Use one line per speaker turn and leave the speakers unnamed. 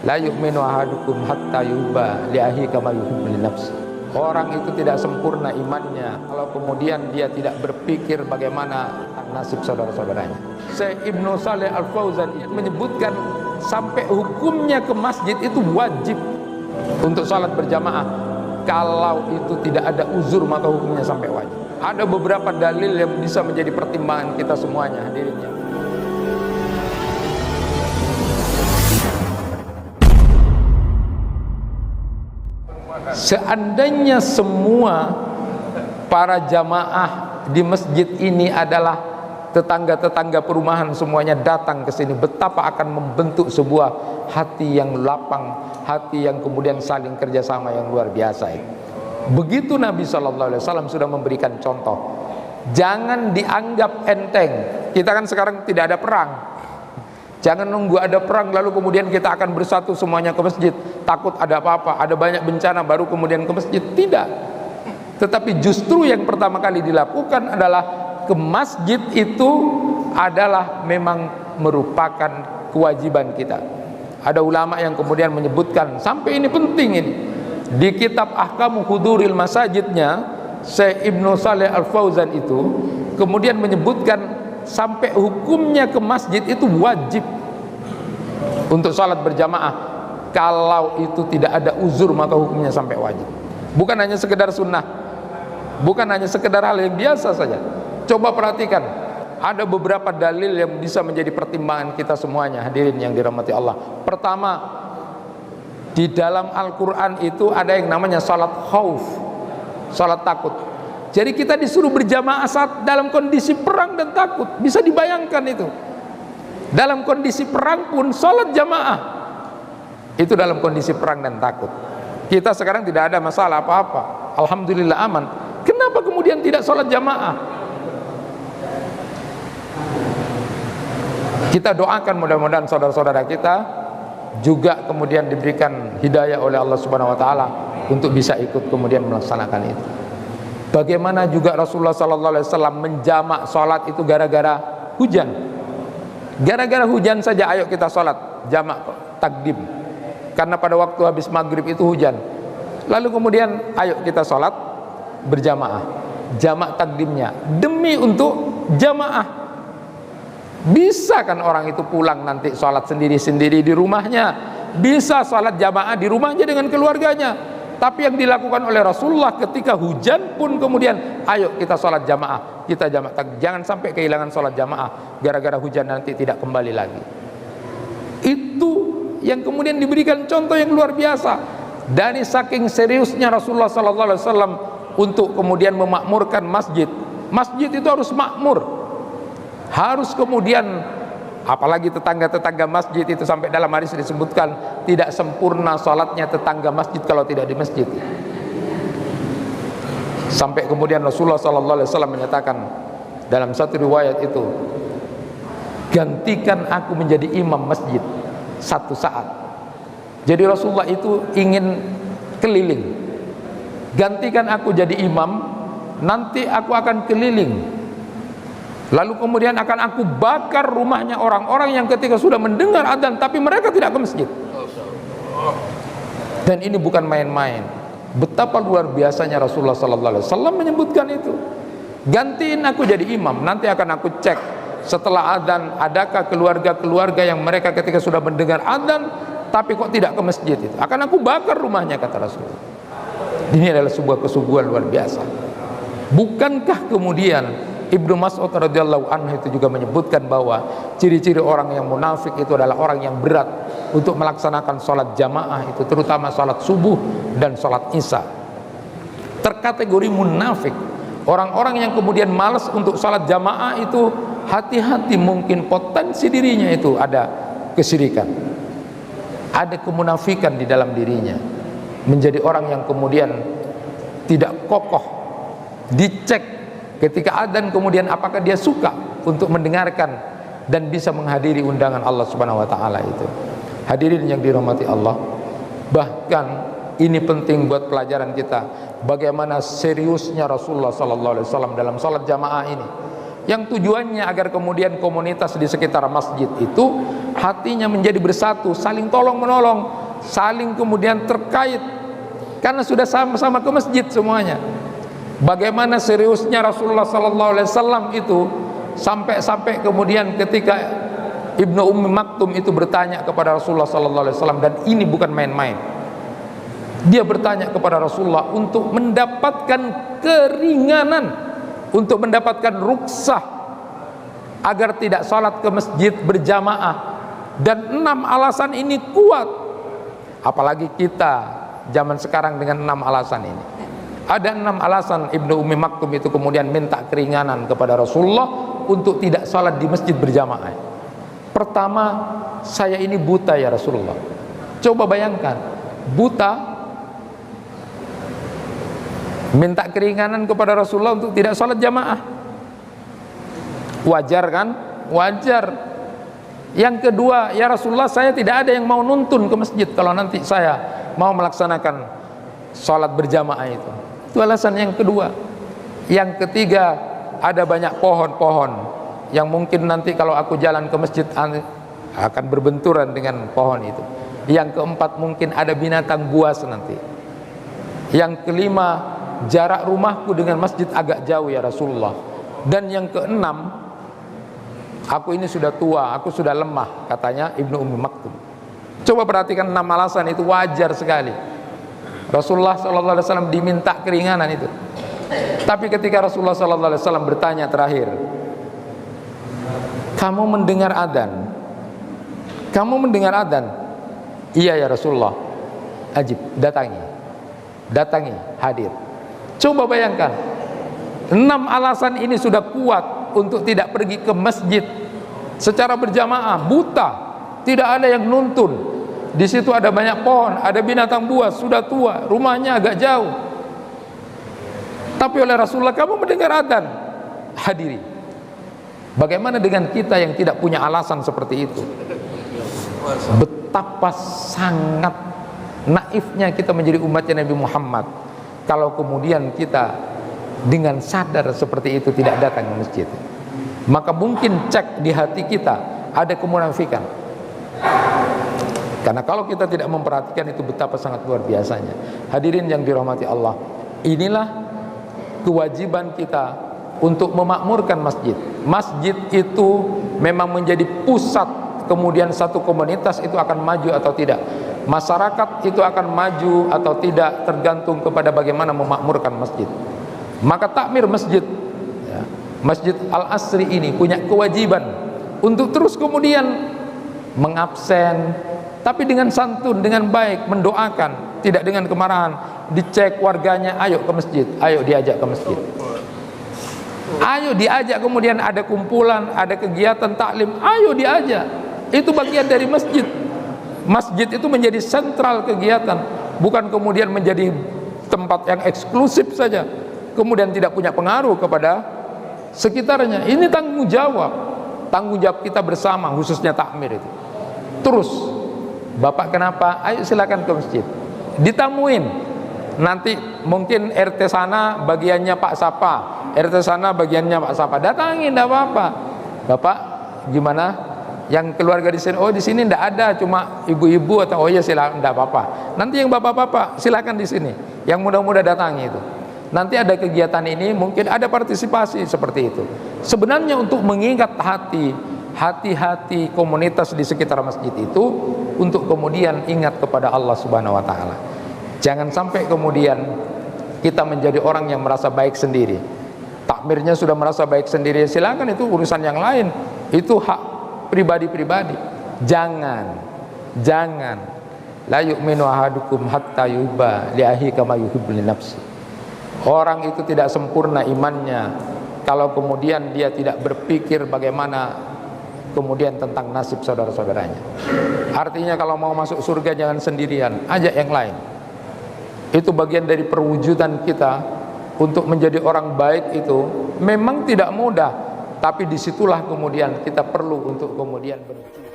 La yu'minu ahadukum hatta yuhibba li akhihi kama yuhibbu li nafsi. Orang itu tidak sempurna imannya kalau kemudian dia tidak berpikir bagaimana nasib saudara-saudaranya. Syekh Ibnu Shalih Al-Fauzan menyebutkan sampai hukumnya ke masjid itu wajib untuk salat berjamaah. Kalau itu tidak ada uzur maka hukumnya sampai wajib. Ada beberapa dalil yang bisa menjadi pertimbangan kita semuanya, hadirinnya. Seandainya semua para jamaah di masjid ini adalah tetangga-tetangga perumahan, semuanya datang ke sini, betapa akan membentuk sebuah hati yang lapang, hati yang kemudian saling kerjasama yang luar biasa itu. Begitu Nabi SAW sudah memberikan contoh. Jangan dianggap enteng. Kita kan sekarang tidak ada perang. Jangan nunggu ada perang lalu kemudian kita akan bersatu semuanya ke masjid. Takut ada apa-apa, ada banyak bencana baru kemudian ke masjid. Tidak. Tetapi justru yang pertama kali dilakukan adalah ke masjid itu adalah memang merupakan kewajiban kita. Ada ulama yang kemudian menyebutkan, sampai ini penting ini, di kitab Ahkamu Huduril Masajidnya Syekh Ibnu Shalih Al-Fauzan itu kemudian menyebutkan sampai hukumnya ke masjid itu wajib untuk salat berjamaah. Kalau itu tidak ada uzur maka hukumnya sampai wajib. Bukan hanya sekedar sunnah, bukan hanya sekedar hal yang biasa saja. Coba perhatikan, ada beberapa dalil yang bisa menjadi pertimbangan kita semuanya, hadirin yang dirahmati Allah. Pertama, di dalam Al-Quran itu ada yang namanya salat khauf, salat takut. Jadi kita disuruh berjamaah saat dalam kondisi perang dan takut. Bisa dibayangkan itu. Dalam kondisi perang pun salat jamaah. Itu dalam kondisi perang dan takut. Kita sekarang tidak ada masalah apa-apa, alhamdulillah aman. Kenapa kemudian tidak salat jamaah? Kita doakan mudah-mudahan saudara-saudara kita juga kemudian diberikan hidayah oleh Allah Subhanahu wa taala untuk bisa ikut kemudian melaksanakan itu. Bagaimana juga Rasulullah sallallahu alaihi wasallam menjamak salat itu gara-gara hujan. Gara-gara hujan saja ayo kita salat jamak takdim. Karena pada waktu habis maghrib itu hujan. Lalu kemudian ayo kita salat berjamaah, jamak takdimnya demi untuk jamaah. Bisa kan orang itu pulang nanti salat sendiri-sendiri di rumahnya, bisa salat jamaah di rumahnya dengan keluarganya. Tapi yang dilakukan oleh Rasulullah ketika hujan pun kemudian ayo kita salat jamaah, kita jamak takdim. Jangan sampai kehilangan salat jamaah gara-gara hujan nanti tidak kembali lagi. Itu yang kemudian diberikan contoh yang luar biasa. Dari saking seriusnya Rasulullah SAW untuk kemudian memakmurkan masjid. Masjid itu harus makmur, harus kemudian, apalagi tetangga-tetangga masjid itu sampai dalam hadis disebutkan tidak sempurna salatnya tetangga masjid kalau tidak di masjid. Sampai kemudian Rasulullah SAW menyatakan dalam satu riwayat itu, gantikan aku menjadi imam masjid satu saat. Jadi Rasulullah itu ingin keliling, gantikan aku jadi imam, nanti aku akan keliling, lalu kemudian akan aku bakar rumahnya orang-orang yang ketika sudah mendengar adzan tapi mereka tidak ke masjid. Dan ini bukan main-main. Betapa luar biasanya Rasulullah SAW menyebutkan itu. Gantiin aku jadi imam, nanti akan aku cek setelah adzan adakah keluarga-keluarga yang mereka ketika sudah mendengar adzan tapi kok tidak ke masjid, itu akan aku bakar rumahnya, kata Rasulullah. Ini adalah sebuah kesubuhan luar biasa. Bukankah kemudian Ibnu Mas'ud radhiyallahu anhu itu juga menyebutkan bahwa ciri-ciri orang yang munafik itu adalah orang yang berat untuk melaksanakan sholat jamaah itu, terutama sholat subuh dan sholat isya. Terkategori munafik orang-orang yang kemudian malas untuk sholat jamaah itu, hati-hati, mungkin potensi dirinya itu ada kesyirikan, ada kemunafikan di dalam dirinya, menjadi orang yang kemudian tidak kokoh. Dicek ketika adzan kemudian apakah dia suka untuk mendengarkan dan bisa menghadiri undangan Allah Subhanahu wa taala itu. Hadirin yang dirahmati Allah, bahkan ini penting buat pelajaran kita bagaimana seriusnya Rasulullah sallallahu alaihi wasallam dalam salat jamaah ini, yang tujuannya agar kemudian komunitas di sekitar masjid itu hatinya menjadi bersatu, saling tolong menolong, saling kemudian terkait, karena sudah sama-sama ke masjid semuanya. Bagaimana seriusnya Rasulullah sallallahu alaihi wasallam itu, sampai kemudian ketika Ibnu Ummi Maktum itu bertanya kepada Rasulullah sallallahu alaihi wasallam, dan ini bukan main-main. Dia bertanya kepada Rasulullah untuk mendapatkan keringanan, untuk mendapatkan ruksah agar tidak salat ke masjid berjamaah. Dan 6 alasan ini kuat. Apalagi kita zaman sekarang dengan 6 alasan ini. Ada 6 alasan Ibnu Ummi Maktum itu kemudian minta keringanan kepada Rasulullah untuk tidak salat di masjid berjamaah. Pertama, saya ini buta ya Rasulullah. Coba bayangkan, buta minta keringanan kepada Rasulullah untuk tidak salat jamaah. Wajar kan? Wajar. Yang kedua, ya Rasulullah, saya tidak ada yang mau nuntun ke masjid kalau nanti saya mau melaksanakan salat berjamaah itu. Itu alasan yang kedua. Yang ketiga, ada banyak pohon-pohon yang mungkin nanti kalau aku jalan ke masjid akan berbenturan dengan pohon itu. Yang keempat, mungkin ada binatang buas nanti. Yang kelima, jarak rumahku dengan masjid agak jauh ya Rasulullah. Dan yang keenam, aku ini sudah tua, aku sudah lemah, katanya Ibnu Ummi Maktum. Coba perhatikan 6 alasan itu, wajar sekali. Rasulullah SAW diminta keringanan itu. Tapi ketika Rasulullah SAW bertanya terakhir, kamu mendengar adzan? Kamu mendengar adzan? Iya ya Rasulullah. Ajib, datangi, hadir. Coba bayangkan, 6 alasan ini sudah kuat untuk tidak pergi ke masjid secara berjamaah, buta, tidak ada yang nuntun. Di situ ada banyak pohon, ada binatang buas, sudah tua, rumahnya agak jauh. Tapi oleh Rasulullah, kamu mendengar adzan, hadiri. Bagaimana dengan kita yang tidak punya alasan seperti itu? Betapa sangat naifnya kita menjadi umatnya Nabi Muhammad kalau kemudian kita dengan sadar seperti itu tidak datang ke masjid. Maka mungkin cek di hati kita ada kemunafikan. Karena kalau kita tidak memperhatikan itu betapa sangat luar biasanya. Hadirin yang dirahmati Allah, inilah kewajiban kita untuk memakmurkan masjid. Masjid itu memang menjadi pusat, kemudian satu komunitas itu akan maju atau tidak. Masyarakat itu akan maju atau tidak tergantung kepada bagaimana memakmurkan masjid. Maka takmir masjid, ya, Masjid Al-Asri ini punya kewajiban untuk terus kemudian mengabsen, tapi dengan santun, dengan baik, mendoakan, tidak dengan kemarahan. Dicek warganya, ayo ke masjid, ayo diajak ke masjid, ayo diajak. Kemudian ada kumpulan, ada kegiatan taklim, ayo diajak. Itu bagian dari masjid. Masjid itu menjadi sentral kegiatan, bukan kemudian menjadi tempat yang eksklusif saja, kemudian tidak punya pengaruh kepada sekitarnya. Ini tanggung jawab kita bersama, khususnya takmir itu. Terus, Bapak kenapa? Ayo silakan ke masjid, ditamuin. Nanti mungkin RT sana bagiannya Pak Sapa, RT sana bagiannya Pak Sapa, datangin, tidak apa-apa. Bapak gimana? Yang keluarga di sini, oh di sini tidak ada, cuma ibu-ibu, atau oh ya silakan, tidak apa-apa. Nanti yang bapak-bapak silakan di sini, yang muda-muda datangi itu. Nanti ada kegiatan ini, mungkin ada partisipasi seperti itu. Sebenarnya untuk mengingat hati komunitas di sekitar masjid itu, untuk kemudian ingat kepada Allah Subhanahu wa Ta'ala. Jangan sampai kemudian kita menjadi orang yang merasa baik sendiri. Takmirnya sudah merasa baik sendiri, silakan, itu urusan yang lain, itu hak pribadi-pribadi. Jangan la yu'minu ahadukum hatta yuhibba li akhihi kama yuhibbu li nafsi. Orang itu tidak sempurna imannya kalau kemudian dia tidak berpikir bagaimana kemudian tentang nasib saudara-saudaranya. Artinya kalau mau masuk surga jangan sendirian, ajak yang lain. Itu bagian dari perwujudan kita untuk menjadi orang baik. Itu memang tidak mudah, tapi disitulah kemudian kita perlu untuk kemudian berpikir.